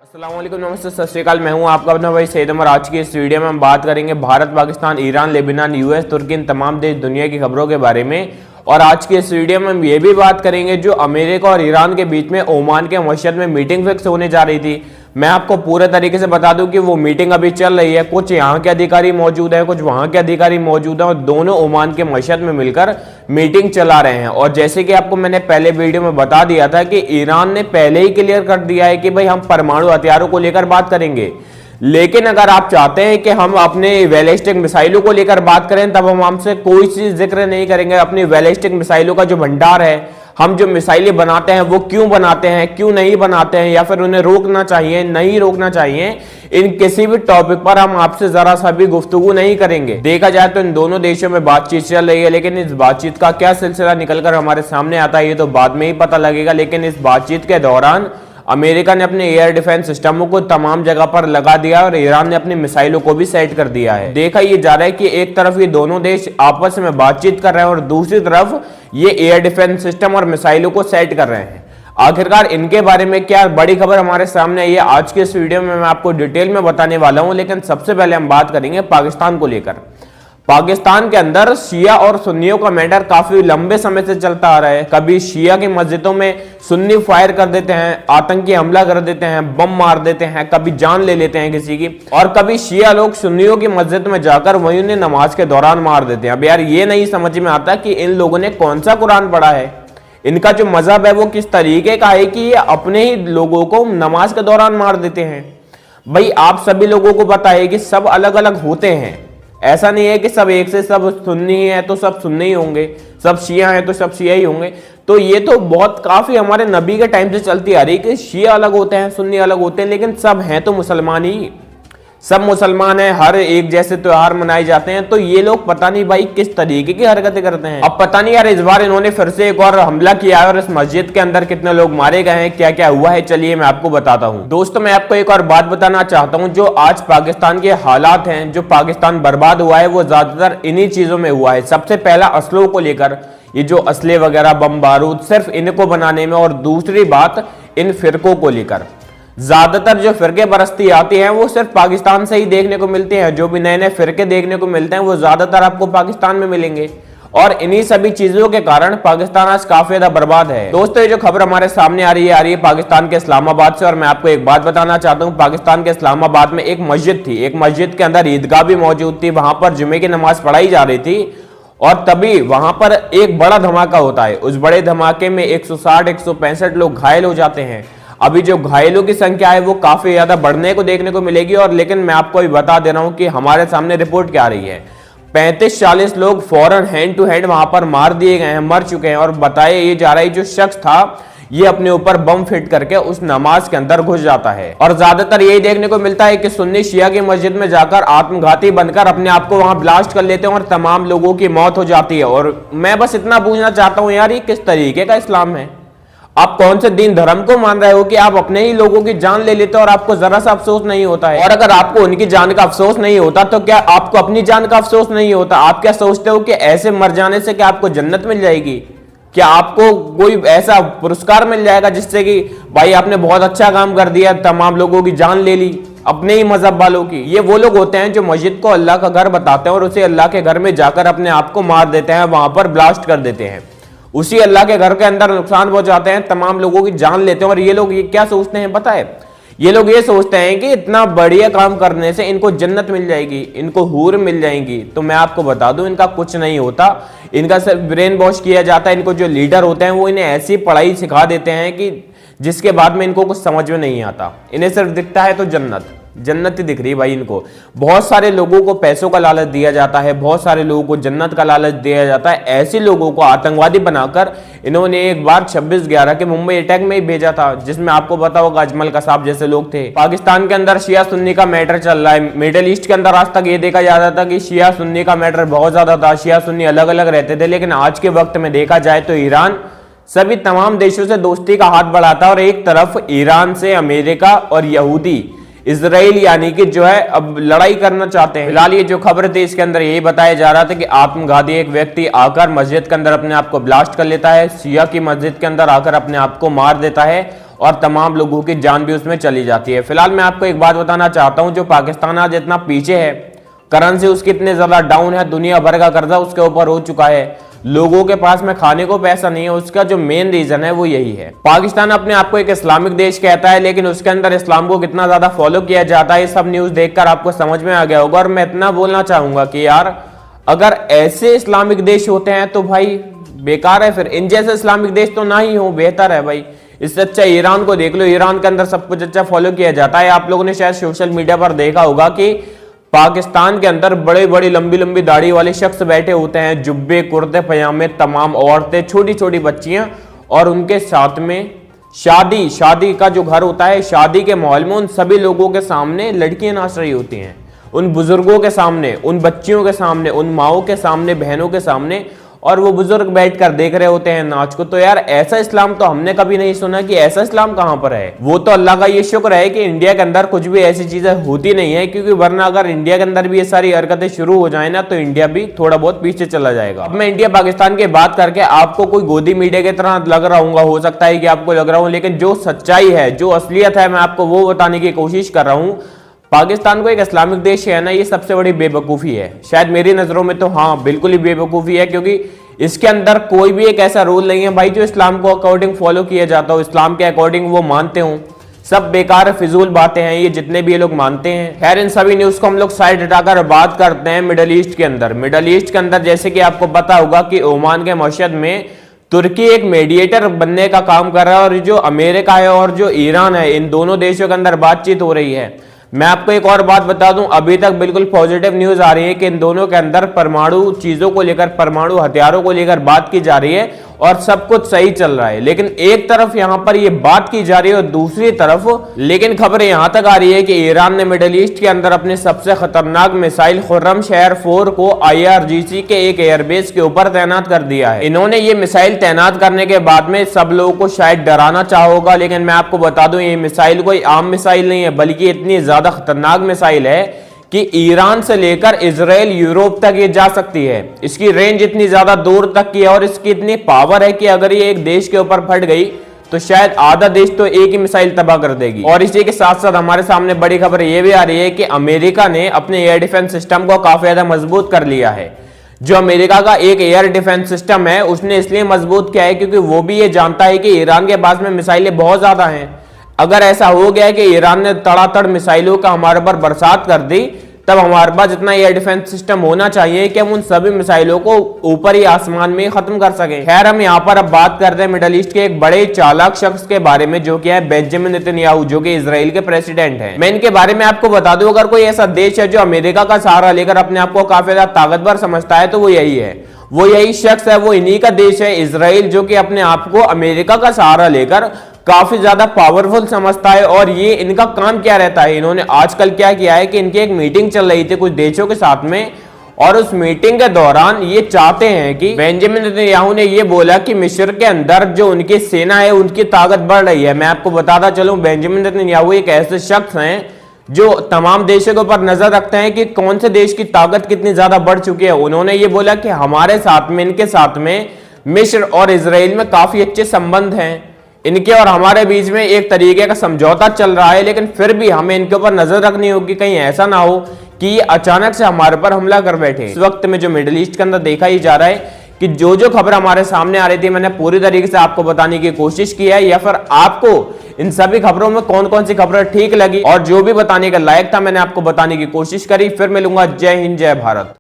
अस्सलाम वालेकुम, नमस्ते, सत श्री अकाल। मैं हूं आपका अपना भाई सैयद उमर। आज की इस वीडियो में हम बात करेंगे Bharat, Pakistan, Iran, Lebanon, US, तुर्की, इन तमाम देश दुनिया की खबरों के बारे में। और आज की इस वीडियो में हम ये भी बात करेंगे जो अमेरिका और ईरान के बीच में ओमान के मशहद में मीटिंग फिक्स होने जा रही थी। मैं आपको पूरे तरीके से बता दूं कि वो मीटिंग अभी चल रही है। कुछ यहाँ के अधिकारी मौजूद हैं, कुछ वहां के अधिकारी मौजूद हैं और दोनों ओमान के मशहद में मिलकर मीटिंग चला रहे हैं। और जैसे कि आपको मैंने पहले वीडियो में बता दिया था कि ईरान ने पहले ही क्लियर कर दिया है कि भाई हम परमाणु हथियारों को लेकर बात करेंगे, लेकिन अगर आप चाहते हैं कि हम अपने बैलिस्टिक मिसाइलों को लेकर बात करें तब हम हमसे कोई चीज जिक्र नहीं करेंगे। अपनी बैलिस्टिक मिसाइलों का जो भंडार है, हम जो मिसाइलें बनाते हैं वो क्यों बनाते हैं, क्यों नहीं बनाते हैं, या फिर उन्हें रोकना चाहिए, नहीं रोकना चाहिए, इन किसी भी टॉपिक पर हम आपसे जरा सा भी गुफ्तगू नहीं करेंगे। देखा जाए तो इन दोनों देशों में बातचीत चल रही है, लेकिन इस बातचीत का क्या सिलसिला निकलकर हमारे सामने आता है ये तो बाद में ही पता लगेगा। लेकिन इस बातचीत के दौरान अमेरिका ने अपने एयर डिफेंस सिस्टमों को तमाम जगह पर लगा दिया और ईरान ने अपनी मिसाइलों को भी सेट कर दिया है। देखा ये जा रहा है कि एक तरफ ये दोनों देश आपस में बातचीत कर रहे हैं और दूसरी तरफ ये एयर डिफेंस सिस्टम और मिसाइलों को सेट कर रहे हैं। आखिरकार इनके बारे में क्या बड़ी खबर हमारे सामने आई है, आज के इस वीडियो में मैं आपको डिटेल में बताने वाला हूं। लेकिन सबसे पहले हम बात करेंगे पाकिस्तान को लेकर। पाकिस्तान के अंदर शिया और सुन्नियों का मैटर काफी लंबे समय से चलता आ रहा है। कभी शिया की मस्जिदों में सुन्नी फायर कर देते हैं, आतंकी हमला कर देते हैं, बम मार देते हैं, कभी जान ले लेते हैं किसी की, और कभी शिया लोग सुन्नियों की मस्जिद में जाकर वहीं उन्हें नमाज के दौरान मार देते हैं। अब यार ये नहीं समझ में आता कि इन लोगों ने कौन सा कुरान पढ़ा है, इनका जो मजहब है वो किस तरीके का है कि ये अपने ही लोगों को नमाज के दौरान मार देते हैं। भाई आप सभी लोगों को पता है कि सब अलग अलग होते हैं, ऐसा नहीं है कि सब एक से सब सुन्नी है तो सब सुन्नी ही होंगे, सब शिया है तो सब शिया ही होंगे। तो ये तो बहुत काफी हमारे नबी के टाइम से चलती आ रही है कि शिया अलग होते हैं, सुन्नी अलग होते हैं, लेकिन सब हैं तो मुसलमान ही, सब मुसलमान हैं, हर एक जैसे त्योहार मनाए जाते हैं। तो ये लोग पता नहीं भाई किस तरीके की हरकतें करते हैं। अब पता नहीं यार इस बार इन्होंने फिर से एक और हमला किया है और इस मस्जिद के अंदर कितने लोग मारे गए हैं, क्या क्या हुआ है, चलिए मैं आपको बताता हूँ। दोस्तों मैं आपको एक और बात बताना चाहता हूँ, जो आज पाकिस्तान के हालात हैं, जो पाकिस्तान बर्बाद हुआ है वो ज्यादातर इन्हीं चीजों में हुआ है। सबसे पहला असलों को लेकर, ये जो असले वगैरह बम बारूद सिर्फ इनको बनाने में, और दूसरी बात इन फिरकों को लेकर। ज्यादातर जो फिरके बरसती आती हैं वो सिर्फ पाकिस्तान से ही देखने को मिलते हैं। जो भी नए नए फिरके देखने को मिलते हैं वो ज्यादातर आपको पाकिस्तान में मिलेंगे, और इन्हीं सभी चीजों के कारण पाकिस्तान आज काफी ज्यादा बर्बाद है। दोस्तों ये जो खबर हमारे सामने आ रही है पाकिस्तान के इस्लामाबाद से। और मैं आपको एक बात बताना चाहता हूँ, पाकिस्तान के इस्लामाबाद में एक मस्जिद थी, एक मस्जिद के अंदर ईदगाह भी मौजूद थी, वहां पर जुमे की नमाज पढ़ाई जा रही थी, और तभी वहां पर एक बड़ा धमाका होता है। उस बड़े धमाके में 160-165 लोग घायल हो जाते हैं। अभी जो घायलों की संख्या है वो काफी ज्यादा बढ़ने को देखने को मिलेगी। और लेकिन मैं आपको अभी बता दे रहा हूं कि हमारे सामने रिपोर्ट क्या आ रही है, 35-40 लोग फौरन हैंड टू हैंड वहां पर मार दिए गए हैं, मर चुके हैं। और बताया ये जा रहा है जो शख्स था ये अपने ऊपर बम फिट करके उस नमाज के अंदर घुस जाता है। और ज्यादातर यही देखने को मिलता है कि सुन्नी शिया की मस्जिद में जाकर आत्मघाती बनकर अपने आप को वहां ब्लास्ट कर लेते हैं और तमाम लोगों की मौत हो जाती है। और मैं बस इतना पूछना चाहता हूं यार, ये किस तरीके का इस्लाम है? आप कौन से दीन धर्म को मान रहे हो कि आप अपने ही लोगों की जान ले लेते हो और आपको जरा सा अफसोस नहीं होता है? और अगर आपको उनकी जान का अफसोस नहीं होता तो क्या आपको अपनी जान का अफसोस नहीं होता? आप क्या सोचते हो कि ऐसे मर जाने से क्या आपको जन्नत मिल जाएगी? क्या आपको कोई ऐसा पुरस्कार मिल जाएगा जिससे कि भाई आपने बहुत अच्छा काम कर दिया, तमाम लोगों की जान ले ली, अपने ही मजहब वालों की? ये वो लोग होते हैं जो मस्जिद को अल्लाह का घर बताते हैं और उसे अल्लाह के घर में जाकर अपने आप को मार देते हैं, वहां पर ब्लास्ट कर देते हैं, उसी अल्लाह के घर के अंदर नुकसान पहुंचाते हैं, तमाम लोगों की जान लेते हैं। और ये लोग ये क्या सोचते हैं पता है? ये लोग ये सोचते हैं कि इतना बढ़िया काम करने से इनको जन्नत मिल जाएगी, इनको हूर मिल जाएंगी। तो मैं आपको बता दूं इनका कुछ नहीं होता, इनका सिर्फ ब्रेन वॉश किया जाता है। इनको जो लीडर होते हैं वो इन्हें ऐसी पढ़ाई सिखा देते हैं कि जिसके बाद में इनको कुछ समझ में नहीं आता। इन्हें सिर्फ दिखता है तो जन्नत जन्नत ही दिख रही है भाई इनको। बहुत सारे लोगों को पैसों का लालच दिया जाता है, बहुत सारे लोगों को जन्नत का लालच दिया जाता है। ऐसे लोगों को आतंकवादी बनाकर इन्होंने एक बार 26/11 के मुंबई अटैक में ही भेजा था, जिसमें आपको पता होगा अजमल कसाब जैसे लोग थे। पाकिस्तान के अंदर शिया सुन्नी का मैटर चल रहा है। मिडिल ईस्ट के अंदर आज तक ये देखा जाता था कि शिया सुन्नी का मैटर बहुत ज्यादा था, शिया सुन्नी अलग अलग रहते थे। लेकिन आज के वक्त में देखा जाए तो ईरान सभी तमाम देशों से दोस्ती का हाथ बढ़ाता है, और एक तरफ ईरान से अमेरिका और यहूदी इजराइल यानी कि जो है अब लड़ाई करना चाहते हैं। फिलहाल ये जो खबर थी इसके अंदर यही बताया जा रहा था कि आत्मघाती एक व्यक्ति आकर मस्जिद के अंदर अपने आप को ब्लास्ट कर लेता है, शिया की मस्जिद के अंदर आकर अपने आप को मार देता है, और तमाम लोगों की जान भी उसमें चली जाती है। फिलहाल मैं आपको एक बात बताना चाहता हूं, जो पाकिस्तान आज इतना पीछे है, करेंसी उसकी इतने ज्यादा डाउन है, दुनिया भर का कर्जा उसके ऊपर हो चुका है, लोगों के पास में खाने को पैसा नहीं है, उसका जो मेन रीजन है वो यही है। पाकिस्तान अपने आप को एक इस्लामिक देश कहता है, लेकिन उसके अंदर इस्लाम को कितना ज्यादा फॉलो किया जाता है, ये सब न्यूज देखकर आपको समझ में आ गया होगा। और मैं इतना बोलना चाहूंगा कि यार अगर ऐसे इस्लामिक देश होते हैं तो भाई बेकार है, फिर इन जैसे इस्लामिक देश तो ना ही हो, बेहतर है भाई। इससे अच्छा ईरान को देख लो, ईरान के अंदर सब कुछ अच्छा फॉलो किया जाता है। आप लोगों ने शायद सोशल मीडिया पर देखा होगा कि पाकिस्तान के अंदर बड़े बड़ी लंबी लंबी दाढ़ी वाले शख्स बैठे होते हैं, जुब्बे कुर्ते पजामे, तमाम औरतें, छोटी छोटी बच्चियां, और उनके साथ में शादी का जो घर होता है, शादी के माहौल में उन सभी लोगों के सामने लड़कियां नाच रही होती हैं, उन बुजुर्गों के सामने, उन बच्चियों के सामने, उन माओं के सामने, बहनों के सामने, और वो बुजुर्ग बैठकर देख रहे होते हैं नाच को। तो यार ऐसा इस्लाम तो हमने कभी नहीं सुना कि ऐसा इस्लाम कहां पर है। वो तो अल्लाह का ये शुक्र है कि इंडिया के अंदर कुछ भी ऐसी चीजें होती नहीं है, क्योंकि वरना अगर इंडिया के अंदर भी ये सारी हरकतें शुरू हो जाए ना तो इंडिया भी थोड़ा बहुत पीछे चला जाएगा। अब मैं इंडिया पाकिस्तान की बात करके आपको कोई गोदी मीडिया की तरह लग रहा हूँ, हो सकता है कि आपको लग रहा हूँ, लेकिन जो सच्चाई है, जो असलियत है, मैं आपको वो बताने की कोशिश कर रहा हूँ। पाकिस्तान को एक इस्लामिक देश है ना, ये सबसे बड़ी बेवकूफ़ी है शायद मेरी नज़रों में, तो हाँ बिल्कुल ही बेवकूफ़ी है, क्योंकि इसके अंदर कोई भी एक ऐसा रूल नहीं है भाई जो इस्लाम को अकॉर्डिंग फॉलो किया जाता हो, इस्लाम के अकॉर्डिंग वो मानते हो। सब बेकार फिजूल बातें हैं ये, जितने भी ये लोग मानते हैं। खैर इन सभी न्यूज़ को हम लोग साइड हटाकर बात करते हैं मिडल ईस्ट के अंदर। मिडल ईस्ट के अंदर जैसे कि आपको पता होगा कि ओमान के मशहद में तुर्की एक मीडिएटर बनने का काम कर रहा है, और जो अमेरिका है और जो ईरान है, इन दोनों देशों के अंदर बातचीत हो रही है। मैं आपको एक और बात बता दूं, अभी तक बिल्कुल पॉजिटिव न्यूज आ रही है कि इन दोनों के अंदर परमाणु चीजों को लेकर, परमाणु हथियारों को लेकर बात की जा रही है और सब कुछ सही चल रहा है। लेकिन एक तरफ यहां पर ये बात की जा रही है और दूसरी तरफ लेकिन खबरें यहां तक आ रही है कि ईरान ने मिडिल ईस्ट के अंदर अपने सबसे खतरनाक मिसाइल खुर्रम शहर 4 को IRGC के एक एयरबेस के ऊपर तैनात कर दिया है। इन्होंने ये मिसाइल तैनात करने के बाद में सब लोगों को शायद डराना चाहा होगा, लेकिन मैं आपको बता दूं ये मिसाइल कोई आम मिसाइल नहीं है, बल्कि इतनी ज्यादा खतरनाक मिसाइल है कि ईरान से लेकर इजराइल, यूरोप तक ये जा सकती है। इसकी रेंज इतनी ज्यादा दूर तक की है और इसकी इतनी पावर है कि अगर ये एक देश के ऊपर फट गई तो शायद आधा देश तो एक ही मिसाइल तबाह कर देगी। और इसी के साथ साथ हमारे सामने बड़ी खबर ये भी आ रही है कि अमेरिका ने अपने एयर डिफेंस सिस्टम को काफी ज्यादा मजबूत कर लिया है। जो अमेरिका का एक एयर डिफेंस सिस्टम है उसने इसलिए मजबूत किया है क्योंकि वो भी ये जानता है कि ईरान के पास में मिसाइलें बहुत ज्यादा हैं। अगर ऐसा हो गया कि ईरान ने तड़ातड़ मिसाइलों का हमारे पर बरसात कर दी, तब हमारे पास इतना एयर डिफेंस सिस्टम होना चाहिए कि हम उन सभी मिसाइलों को ऊपर ही आसमान में खत्म कर सकें। खैर हम यहाँ पर अब बात करते हैं मिडिल ईस्ट के एक बड़े चालाक शख्स के बारे में, जो कि है बेंजामिन नेतन्याहू, जो कि इजराइल के प्रेसिडेंट हैं। मैं इनके बारे में आपको बता दूं, अगर कोई ऐसा देश है जो अमेरिका का सहारा लेकर अपने आप को काफी ज्यादा ताकतवर समझता है तो वो यही है, वो यही शख्स है, वो इन्हीं का देश है इजराइल, जो कि अपने आप को अमेरिका का सहारा लेकर काफी ज्यादा पावरफुल समझता है। और ये इनका काम क्या रहता है, इन्होंने आजकल क्या किया है कि इनकी एक मीटिंग चल रही थी कुछ देशों के साथ में, और उस मीटिंग के दौरान ये चाहते हैं कि बेंजामिन नेतन्याहू ने ये बोला कि मिस्र के अंदर जो उनकी सेना है उनकी ताकत बढ़ रही है। मैं आपको बताता चलूं, बेंजामिन नेतन्याहू एक ऐसे शख्स हैं जो तमाम देशों के ऊपर नजर रखते हैं कि कौन से देश की ताकत कितनी ज्यादा बढ़ चुकी है। उन्होंने ये बोला कि हमारे साथ में, इनके साथ में मिस्र और इजराइल में काफी अच्छे संबंध हैं, इनके और हमारे बीच में एक तरीके का समझौता चल रहा है, लेकिन फिर भी हमें इनके ऊपर नजर रखनी होगी, कहीं ऐसा ना हो कि ये अचानक से हमारे पर हमला कर बैठे। इस वक्त में जो मिडिल ईस्ट के अंदर देखा ही जा रहा है कि जो जो खबर हमारे सामने आ रही थी मैंने पूरी तरीके से आपको बताने की कोशिश की है, या फिर आपको इन सभी खबरों में कौन कौन सी खबरें ठीक लगी और जो भी बताने का लायक था मैंने आपको बताने की कोशिश करी। फिर मिलूंगा। जय हिंद, जय भारत।